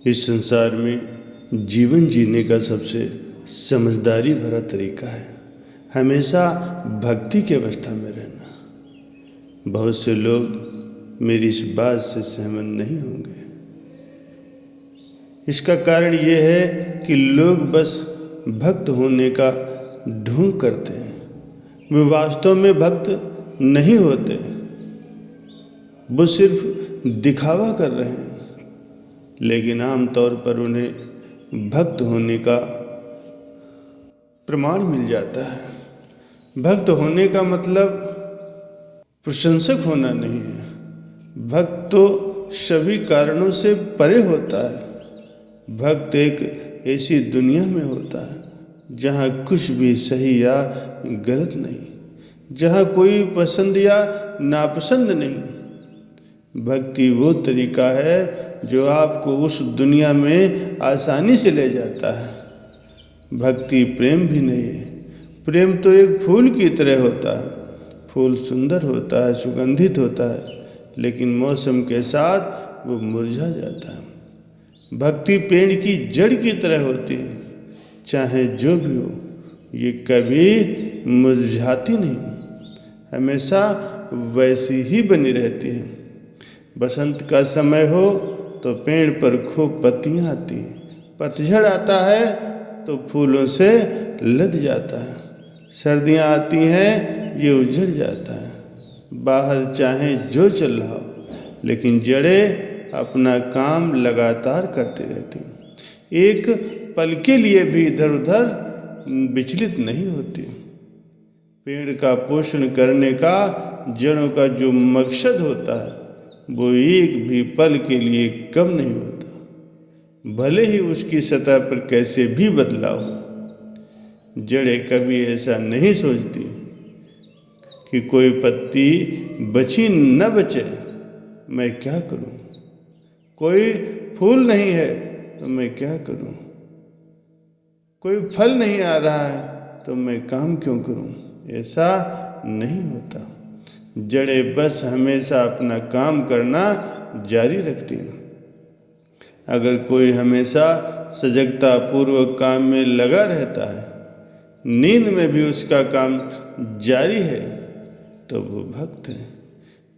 इस संसार में जीवन जीने का सबसे समझदारी भरा तरीका है हमेशा भक्ति की अवस्था में रहना। बहुत से लोग मेरी इस बात से सहमत नहीं होंगे। इसका कारण ये है कि लोग बस भक्त होने का ढोंग करते हैं, वे वास्तव में भक्त नहीं होते, वो सिर्फ दिखावा कर रहे हैं। लेकिन आमतौर पर उन्हें भक्त होने का प्रमाण मिल जाता है। भक्त होने का मतलब प्रशंसक होना नहीं है। भक्त तो सभी कारणों से परे होता है। भक्त एक ऐसी दुनिया में होता है जहाँ कुछ भी सही या गलत नहीं, जहाँ कोई पसंद या नापसंद नहीं। भक्ति वो तरीका है जो आपको उस दुनिया में आसानी से ले जाता है। भक्ति प्रेम भी नहीं है। प्रेम तो एक फूल की तरह होता है। फूल सुंदर होता है, सुगंधित होता है, लेकिन मौसम के साथ वो मुरझा जाता है। भक्ति पेड़ की जड़ की तरह होती है, चाहे जो भी हो, ये कभी मुरझाती नहीं, हमेशा वैसी ही बनी रहती है। बसंत का समय हो तो पेड़ पर खूब पत्तियाँ आती हैं, पतझड़ आता है तो फूलों से लद जाता है, सर्दियाँ आती हैं ये उजड़ जाता है। बाहर चाहे जो चल रहा हो, लेकिन जड़ें अपना काम लगातार करती रहती हैं, एक पल के लिए भी इधर उधर विचलित नहीं होती। पेड़ का पोषण करने का जड़ों का जो मकसद होता है वो एक भी पल के लिए कम नहीं होता, भले ही उसकी सतह पर कैसे भी बदलाव हो। जड़ें कभी ऐसा नहीं सोचती कि कोई पत्ती बची न बचे, मैं क्या करूं, कोई फूल नहीं है तो मैं क्या करूं, कोई फल नहीं आ रहा है तो मैं काम क्यों करूं। ऐसा नहीं होता। जड़ें बस हमेशा अपना काम करना जारी रखती हैं। अगर कोई हमेशा सजगता पूर्वक काम में लगा रहता है, नींद में भी उसका काम जारी है, तो वो भक्त है।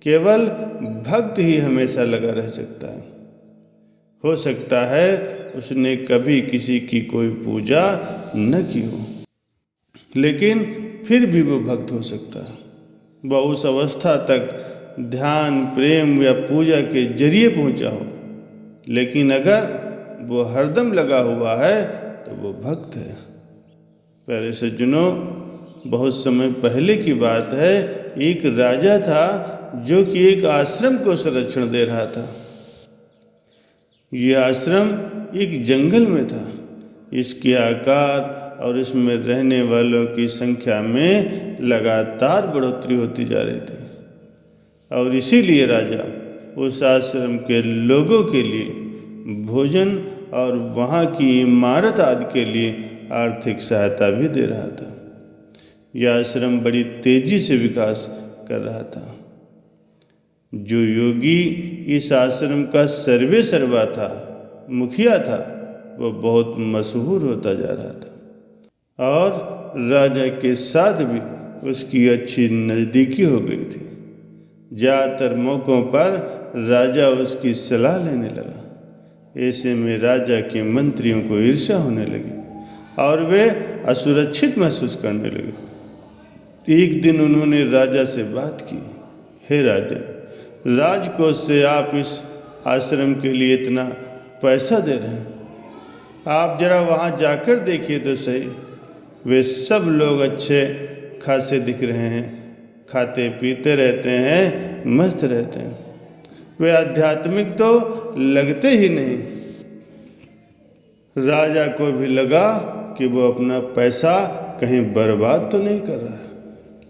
केवल भक्त ही हमेशा लगा रह सकता है। हो सकता है उसने कभी किसी की कोई पूजा न की हो, लेकिन फिर भी वो भक्त हो सकता है। वह उस अवस्था तक ध्यान, प्रेम या पूजा के जरिए पहुंचा हो, लेकिन अगर वो हरदम लगा हुआ है तो वो भक्त है। प्यारे सज्जनों, बहुत समय पहले की बात है, एक राजा था जो कि एक आश्रम को संरक्षण दे रहा था। यह आश्रम एक जंगल में था। इसके आकार और इसमें रहने वालों की संख्या में लगातार बढ़ोतरी होती जा रही थी, और इसीलिए राजा उस आश्रम के लोगों के लिए भोजन और वहाँ की इमारत आदि के लिए आर्थिक सहायता भी दे रहा था। यह आश्रम बड़ी तेजी से विकास कर रहा था। जो योगी इस आश्रम का सर्वे सर्वा था, मुखिया था, वो बहुत मशहूर होता जा रहा था, और राजा के साथ भी उसकी अच्छी नज़दीकी हो गई थी। ज़्यादातर मौक़ों पर राजा उसकी सलाह लेने लगा। ऐसे में राजा के मंत्रियों को ईर्ष्या होने लगी और वे असुरक्षित महसूस करने लगे। एक दिन उन्होंने राजा से बात की, हे राजन, राजकोष से आप इस आश्रम के लिए इतना पैसा दे रहे हैं, आप जरा वहाँ जाकर देखिए तो सही। वे सब लोग अच्छे खासे दिख रहे हैं, खाते पीते रहते हैं, मस्त रहते हैं, वे आध्यात्मिक तो लगते ही नहीं। राजा को भी लगा कि वो अपना पैसा कहीं बर्बाद तो नहीं कर रहा है,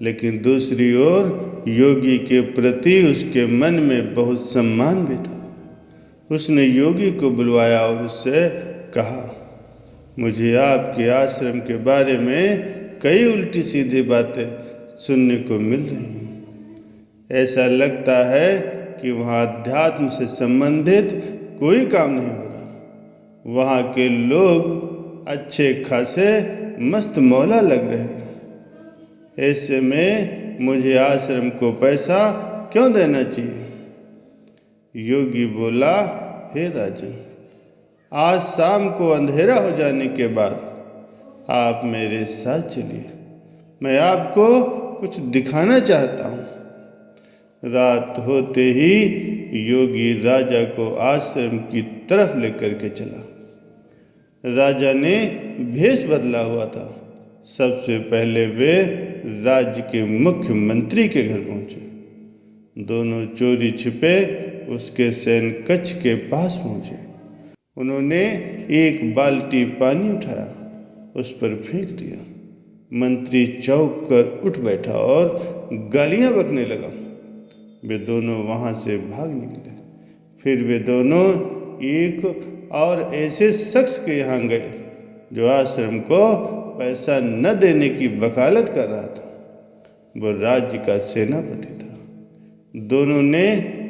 लेकिन दूसरी ओर योगी के प्रति उसके मन में बहुत सम्मान भी था। उसने योगी को बुलवाया और उससे कहा, मुझे आपके आश्रम के बारे में कई उल्टी सीधी बातें सुनने को मिल रही हैं। ऐसा लगता है कि वहाँ अध्यात्म से संबंधित कोई काम नहीं हो रहा। वहाँ के लोग अच्छे खासे मस्त मौला लग रहे हैं। ऐसे में मुझे आश्रम को पैसा क्यों देना चाहिए? योगी बोला, हे राजन, आज शाम को अंधेरा हो जाने के बाद आप मेरे साथ चलिए, मैं आपको कुछ दिखाना चाहता हूँ। रात होते ही योगी राजा को आश्रम की तरफ लेकर के चला। राजा ने भेष बदला हुआ था। सबसे पहले वे राज्य के मुख्यमंत्री के घर पहुंचे। दोनों चोरी छिपे उसके शयन कक्ष के पास पहुंचे। उन्होंने एक बाल्टी पानी उठाया, उस पर फेंक दिया। मंत्री चौंक कर उठ बैठा और गालियां बकने लगा। वे दोनों वहां से भाग निकले। फिर वे दोनों एक और ऐसे शख्स के यहाँ गए जो आश्रम को पैसा न देने की वकालत कर रहा था। वो राज्य का सेनापति था। दोनों ने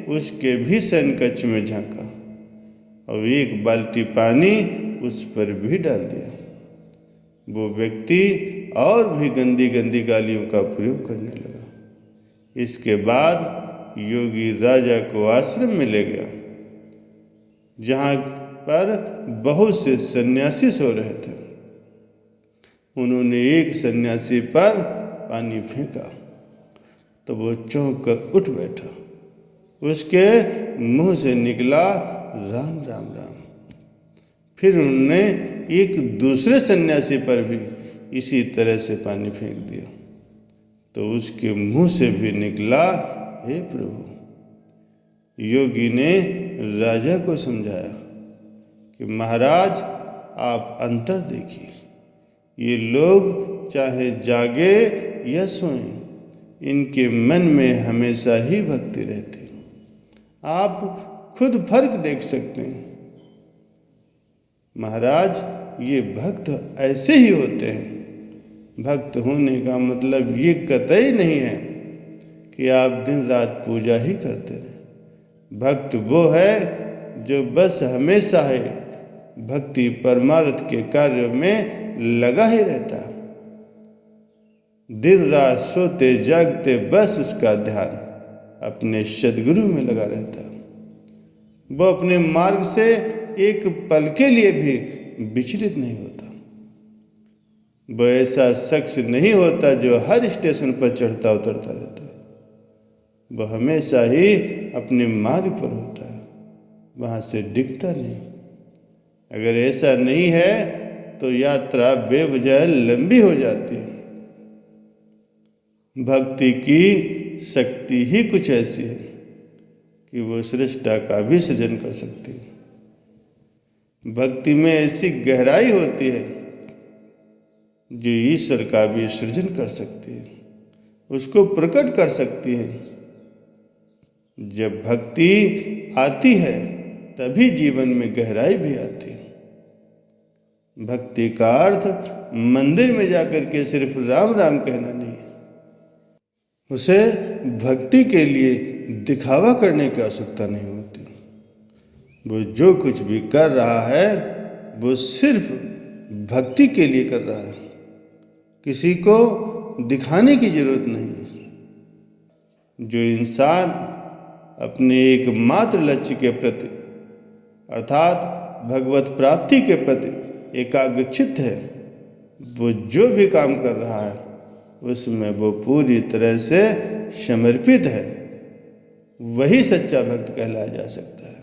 उसके भी शयन कक्ष में झांका और एक बाल्टी पानी उस पर भी डाल दिया। वो व्यक्ति और भी गंदी गंदी गालियों का प्रयोग करने लगा। इसके बाद योगी राजा को आश्रम में ले गया, जहाँ पर बहुत से सन्यासी सो रहे थे। उन्होंने एक सन्यासी पर पानी फेंका तो वो चौंक कर उठ बैठा। उसके मुंह से निकला, राम राम राम। फिर उन्होंने एक दूसरे सन्यासी पर भी इसी तरह से पानी फेंक दिया तो उसके मुंह से भी निकला, हे प्रभु। योगी ने राजा को समझाया कि महाराज, आप अंतर देखिए। ये लोग चाहे जागे या सोएं, इनके मन में हमेशा ही भक्ति रहती। आप खुद फर्क देख सकते हैं। महाराज, ये भक्त ऐसे ही होते हैं। भक्त होने का मतलब ये कतई नहीं है कि आप दिन रात पूजा ही करते रहें। भक्त वो है जो बस हमेशा है भक्ति परमार्थ के कार्यों में लगा ही रहता। दिन रात सोते जागते बस उसका ध्यान अपने सद्गुरु में लगा रहता। वो अपने मार्ग से एक पल के लिए भी विचलित नहीं होता। वो ऐसा शख्स नहीं होता जो हर स्टेशन पर चढ़ता उतरता रहता है। वो हमेशा ही अपने मार्ग पर होता है, वहाँ से डिगता नहीं। अगर ऐसा नहीं है तो यात्रा बेवजह लंबी हो जाती है। भक्ति की शक्ति ही कुछ ऐसी है कि वो सृष्टा का भी सृजन कर सकती है। भक्ति में ऐसी गहराई होती है जो ईश्वर का भी सृजन कर सकती है, उसको प्रकट कर सकती है। जब भक्ति आती है तभी जीवन में गहराई भी आती है। भक्ति का अर्थ मंदिर में जाकर के सिर्फ राम राम कहना नहीं है। उसे भक्ति के लिए दिखावा करने की आवश्यकता नहीं होती। वो जो कुछ भी कर रहा है वो सिर्फ भक्ति के लिए कर रहा है, किसी को दिखाने की जरूरत नहीं है। जो इंसान अपने एकमात्र लक्ष्य के प्रति अर्थात भगवत प्राप्ति के प्रति एकाग्रचित्त है, वो जो भी काम कर रहा है उसमें वो पूरी तरह से समर्पित है, वही सच्चा भक्त कहलाया जा सकता है।